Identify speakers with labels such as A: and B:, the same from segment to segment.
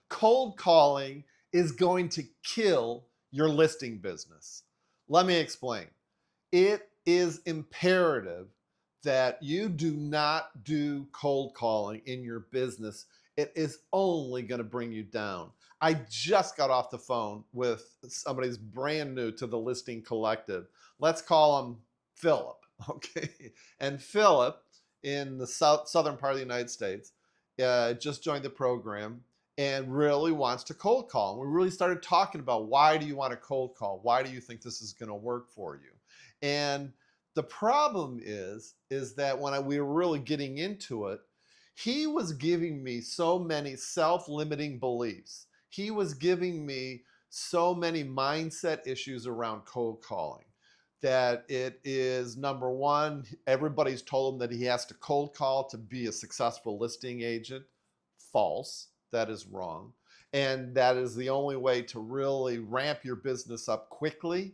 A: Cold calling is going to kill your listing business. Let me explain. It is imperative that you do not do cold calling in your business. It is only going to bring you down. I just got off the phone with somebody who's brand new to the Listing Collective. Let's call him Philip, okay? And Philip, in the southern part of the United States, just joined the program and really wants to cold call. And we really started talking about, why do you want to cold call? Why do you think this is going to work for you? And the problem is that when we were really getting into it, he was giving me so many self-limiting beliefs. He was giving me so many mindset issues around cold calling, that it is, number one, everybody's told him that he has to cold call to be a successful listing agent. False. That is wrong. And that is the only way to really ramp your business up quickly.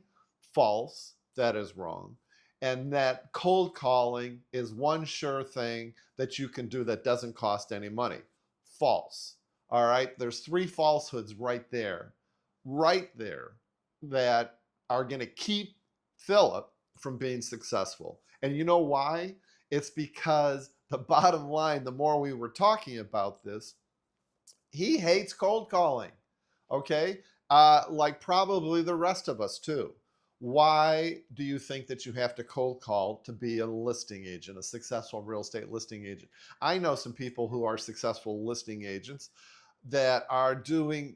A: False. That is wrong. And that cold calling is one sure thing that you can do that doesn't cost any money. False. All right. There's 3 falsehoods right there, that are going to keep Philip from being successful. And you know why? It's because the bottom line, the more we were talking about this, he hates cold calling. Okay. Like probably the rest of us too. Why do you think that you have to cold call to be a listing agent, a successful real estate listing agent? I know some people who are successful listing agents that are doing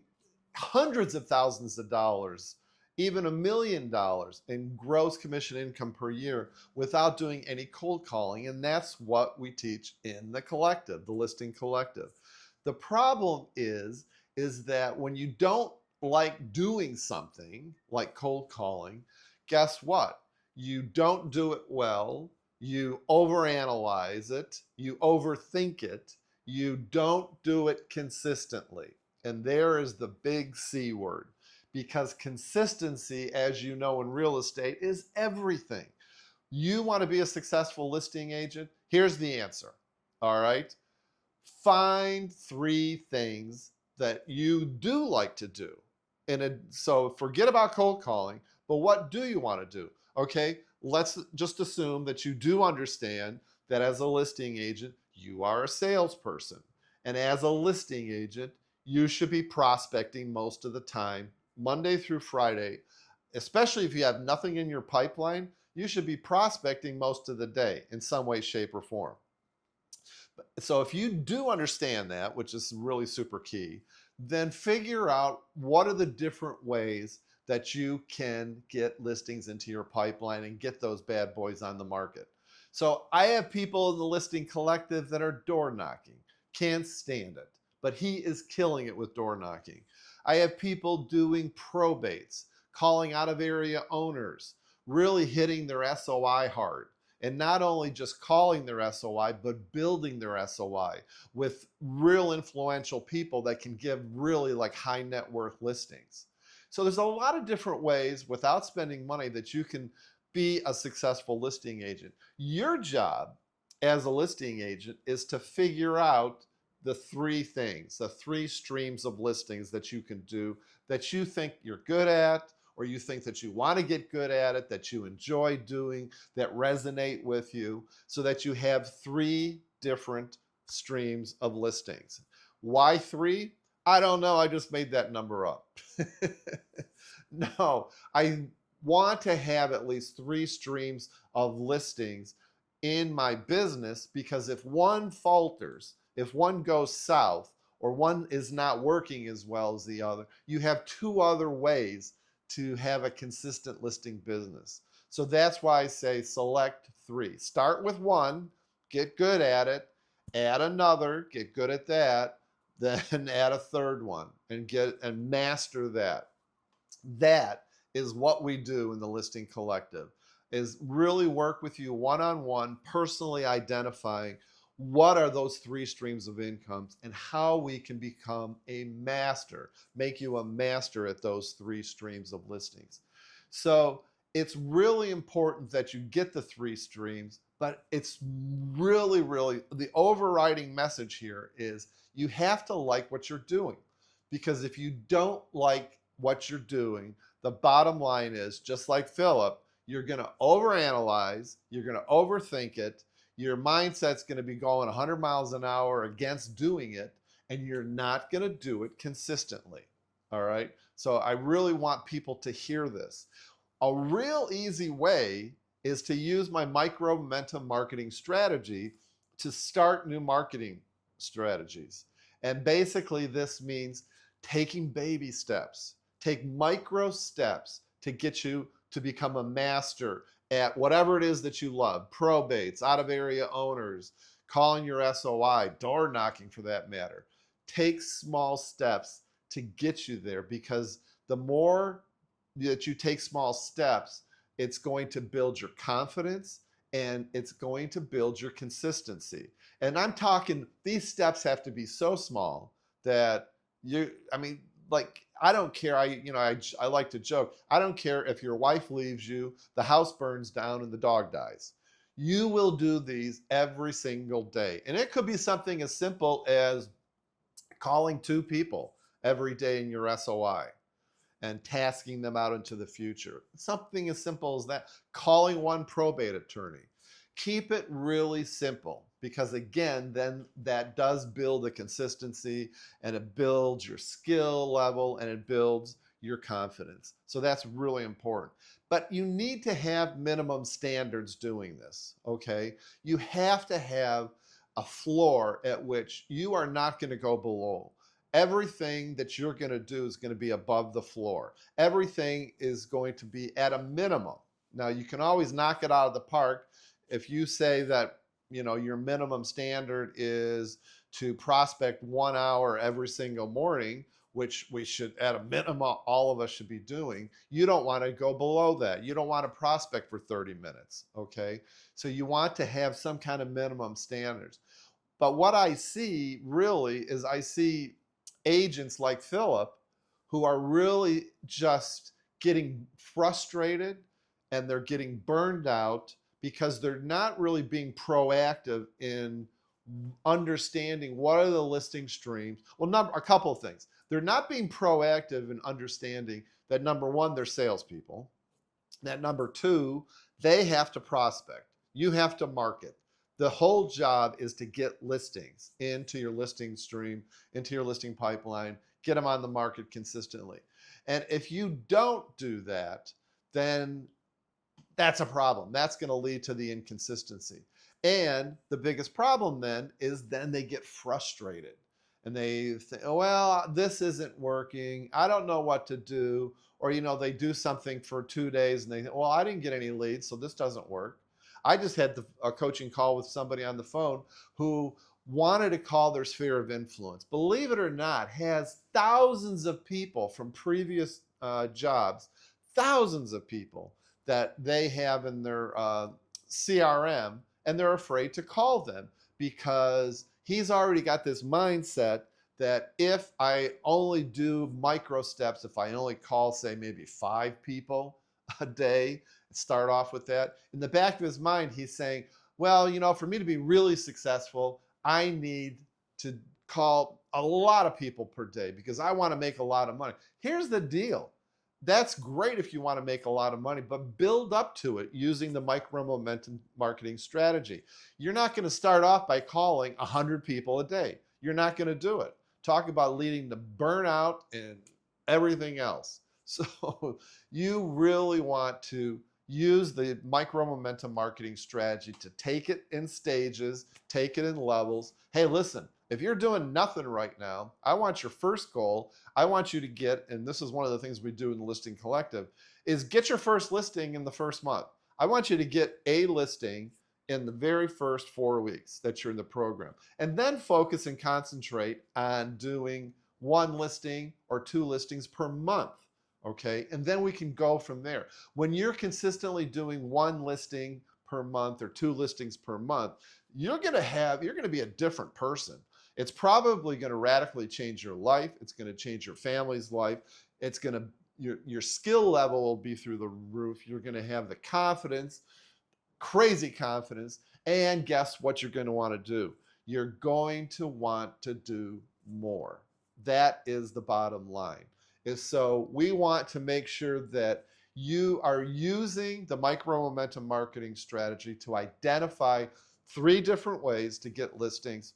A: hundreds of thousands of dollars, even $1 million in gross commission income per year without doing any cold calling. And that's what we teach in the collective, the Listing Collective. The problem is that when you don't like doing something like cold calling, guess what? You don't do it well, you overanalyze it, you overthink it, you don't do it consistently. And there is the big C word, because consistency, as you know, in real estate is everything. You want to be a successful listing agent? Here's the answer. All right. Find 3 things that you do like to do. So forget about cold calling, but what do you want to do? Okay, let's just assume that you do understand that as a listing agent, you are a salesperson. And as a listing agent, you should be prospecting most of the time, Monday through Friday. Especially if you have nothing in your pipeline, you should be prospecting most of the day in some way, shape, or form. So if you do understand that, which is really super key, then figure out what are the different ways that you can get listings into your pipeline and get those bad boys on the market. So I have people in the Listing Collective that are door knocking, can't stand it, but he is killing it with door knocking. I have people doing probates, calling out of area owners, really hitting their SOI hard. And not only just calling their SOI, but building their SOI with real influential people that can give really like high net worth listings. So there's a lot of different ways without spending money that you can be a successful listing agent. Your job as a listing agent is to figure out the 3 things, the 3 streams of listings that you can do that you think you're good at, or you think that you want to get good at it, that you enjoy doing, that resonate with you, so that you have 3 different streams of listings. Why 3? I don't know. I just made that number up. No, I want to have at least 3 streams of listings in my business, because if one falters, if one goes south, or one is not working as well as the other, you have 2 other ways to have a consistent listing business. So that's why I say select 3. Start with 1, get good at it, add another, get good at that, then add a 3rd one and master that. That is what we do in the Listing Collective, is really work with you one-on-one, personally identifying what are those 3 streams of incomes and how we can become a master, make you a master at those 3 streams of listings. So it's really important that you get the 3 streams, but it's really, really, the overriding message here is you have to like what you're doing. Because if you don't like what you're doing, the bottom line is, just like Philip, you're going to overanalyze, you're going to overthink it, your mindset's going to be going 100 miles an hour against doing it, and you're not going to do it consistently. All right? So I really want people to hear this. A real easy way is to use my micro momentum marketing strategy to start new marketing strategies. And basically, this means taking baby steps, take micro steps to get you to become a master at whatever it is that you love: probates, out of area owners, calling your SOI, door knocking for that matter. Take small steps to get you there, because the more that you take small steps, it's going to build your confidence and it's going to build your consistency. And I'm talking, these steps have to be so small that like, I don't care. I like to joke. I don't care if your wife leaves you, the house burns down, and the dog dies. You will do these every single day. And it could be something as simple as calling 2 people every day in your SOI and tasking them out into the future. Something as simple as that. Calling 1 probate attorney. Keep it really simple, because again, then that does build a consistency, and it builds your skill level, and it builds your confidence. So that's really important. But you need to have minimum standards doing this, okay? You have to have a floor at which you are not going to go below. Everything that you're going to do is going to be above the floor. Everything is going to be at a minimum. Now, you can always knock it out of the park if you say that, your minimum standard is to prospect 1 hour every single morning, which we should, at a minimum, all of us should be doing. You don't want to go below that. You don't want to prospect for 30 minutes, okay? So you want to have some kind of minimum standards. But what I see really is, I see agents like Philip who are really just getting frustrated and they're getting burned out because they're not really being proactive in understanding what are the listing streams. Well, a couple of things. They're not being proactive in understanding that, number 1, they're salespeople. That, number 2, they have to prospect. You have to market. The whole job is to get listings into your listing stream, into your listing pipeline, get them on the market consistently. And if you don't do that, then that's a problem. That's going to lead to the inconsistency. And the biggest problem then is they get frustrated and they think, oh, well, this isn't working. I don't know what to do. Or, they do something for 2 days and they think, well, I didn't get any leads, so this doesn't work. I just had a coaching call with somebody on the phone who wanted to call their sphere of influence. Believe it or not, has thousands of people from previous jobs, thousands of people that they have in their CRM, and they're afraid to call them because he's already got this mindset that if I only do micro steps, if I only call, say, maybe 5 people a day, start off with that, in the back of his mind, he's saying, well, for me to be really successful, I need to call a lot of people per day because I want to make a lot of money. Here's the deal. That's great if you want to make a lot of money, but build up to it using the micro momentum marketing strategy. You're not going to start off by calling 100 people a day. You're not going to do it. Talk about leading to burnout and everything else. So you really want to use the micro momentum marketing strategy to take it in stages, take it in levels. Hey, listen, if you're doing nothing right now, I want your first goal. I want you to get, and this is one of the things we do in the Listing Collective, is get your first listing in the first month. I want you to get a listing in the very first 4 weeks that you're in the program. And then focus and concentrate on doing 1 listing or 2 listings per month. Okay, and then we can go from there. When you're consistently doing 1 listing per month or 2 listings per month, you're going to be a different person. It's probably going to radically change your life. It's going to change your family's life. It's going to, your skill level will be through the roof. You're going to have the confidence, crazy confidence, and guess what you're going to want to do? You're going to want to do more. That is the bottom line. Is so we want to make sure that you are using the micro momentum marketing strategy to identify 3 different ways to get listings.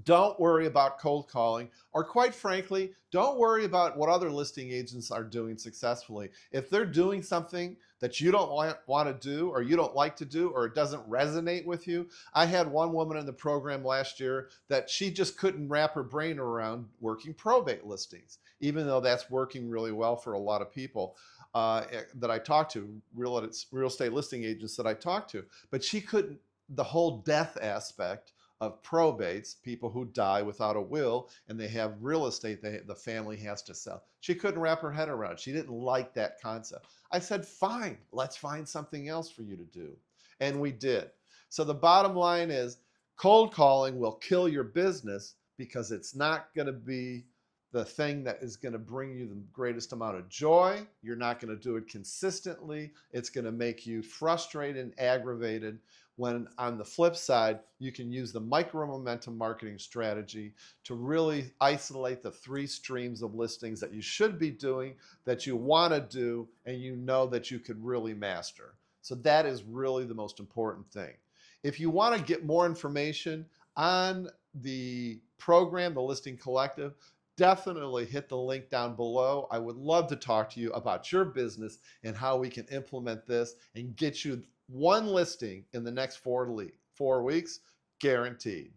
A: Don't worry about cold calling, or quite frankly, don't worry about what other listing agents are doing successfully. If they're doing something that you don't want to do, or you don't like to do, or it doesn't resonate with you. I had one woman in the program last year that she just couldn't wrap her brain around working probate listings, even though that's working really well for a lot of people that I talk to, real estate listing agents that I talk to. But she couldn't, the whole death aspect of probates, people who die without a will and they have real estate the family has to sell. She couldn't wrap her head around it. She didn't like that concept. I said, fine, let's find something else for you to do. And we did. So the bottom line is cold calling will kill your business because it's not going to be the thing that is going to bring you the greatest amount of joy. You're not going to do it consistently. It's going to make you frustrated and aggravated. When on the flip side, you can use the micro momentum marketing strategy to really isolate the 3 streams of listings that you should be doing, that you want to do, and you know that you could really master. So that is really the most important thing. If you want to get more information on the program, the Listing Collective, definitely hit the link down below. I would love to talk to you about your business and how we can implement this and get you 1 listing in the next 4 weeks, guaranteed.